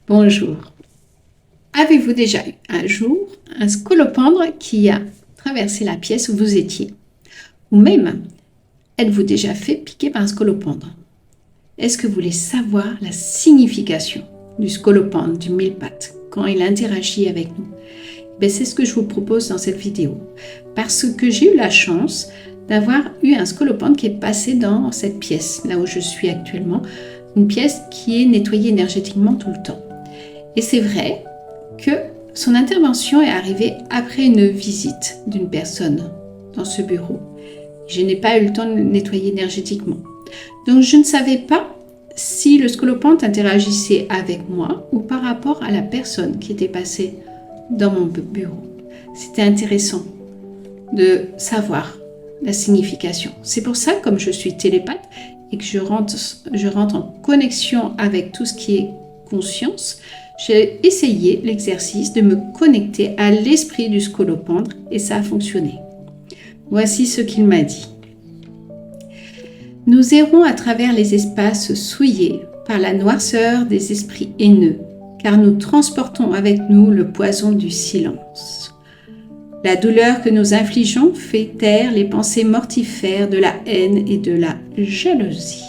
Bonjour. Avez-vous déjà eu un jour un scolopendre qui a traversé la pièce où vous étiez? Ou même, êtes-vous déjà fait piquer par un scolopendre? Est-ce que vous voulez savoir la signification du scolopendre, du mille-pattes, quand il interagit avec nous? C'est ce que je vous propose dans cette vidéo. Parce que j'ai eu la chance d'avoir eu un scolopendre qui est passé dans cette pièce, là où je suis actuellement, une pièce qui est nettoyée énergétiquement tout le temps. Et c'est vrai que son intervention est arrivée après une visite d'une personne dans ce bureau. Je n'ai pas eu le temps de le nettoyer énergétiquement. Donc je ne savais pas si le scolopendre interagissait avec moi ou par rapport à la personne qui était passée dans mon bureau. C'était intéressant de savoir la signification. C'est pour ça, comme je suis télépathe et que je rentre en connexion avec tout ce qui est conscience, j'ai essayé l'exercice de me connecter à l'esprit du scolopendre et ça a fonctionné. Voici ce qu'il m'a dit. Nous errons à travers les espaces souillés par la noirceur des esprits haineux, car nous transportons avec nous le poison du silence. La douleur que nous infligeons fait taire les pensées mortifères de la haine et de la jalousie.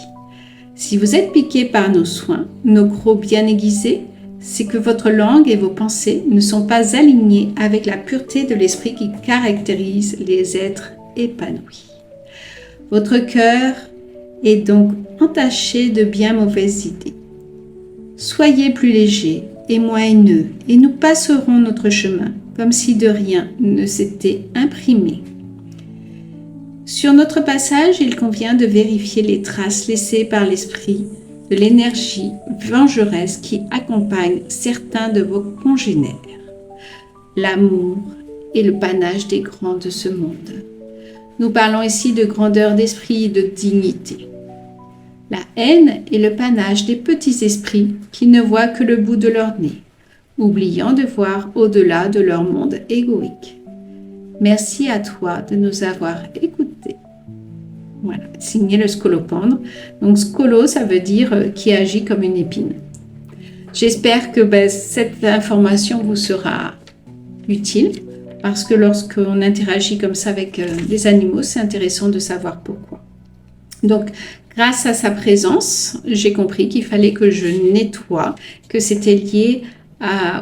Si vous êtes piqué par nos soins, nos crocs bien aiguisés, c'est que votre langue et vos pensées ne sont pas alignées avec la pureté de l'esprit qui caractérise les êtres épanouis. Votre cœur est donc entaché de bien mauvaises idées. Soyez plus léger et moins haineux et nous passerons notre chemin comme si de rien ne s'était imprimé. Sur notre passage, il convient de vérifier les traces laissées par l'esprit de l'énergie vengeresse qui accompagne certains de vos congénères. L'amour est le panache des grands de ce monde. Nous parlons ici de grandeur d'esprit et de dignité. La haine est le panache des petits esprits qui ne voient que le bout de leur nez, oubliant de voir au-delà de leur monde égoïque. Merci à toi de nous avoir écoutés. Voilà, signé le scolopendre. Donc scolo, ça veut dire qui agit comme une épine. J'espère que cette information vous sera utile parce que lorsqu'on interagit comme ça avec des animaux, c'est intéressant de savoir pourquoi. Donc, grâce à sa présence, j'ai compris qu'il fallait que je nettoie, que c'était lié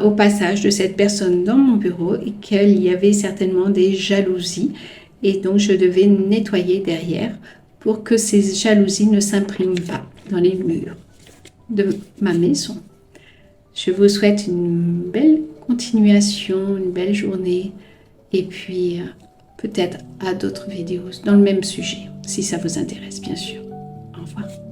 au passage de cette personne dans mon bureau et qu'il y avait certainement des jalousies. Et donc, je devais nettoyer derrière pour que ces jalousies ne s'impriment pas dans les murs de ma maison. Je vous souhaite une belle continuation, une belle journée et puis peut-être à d'autres vidéos dans le même sujet, si ça vous intéresse, bien sûr. Au revoir.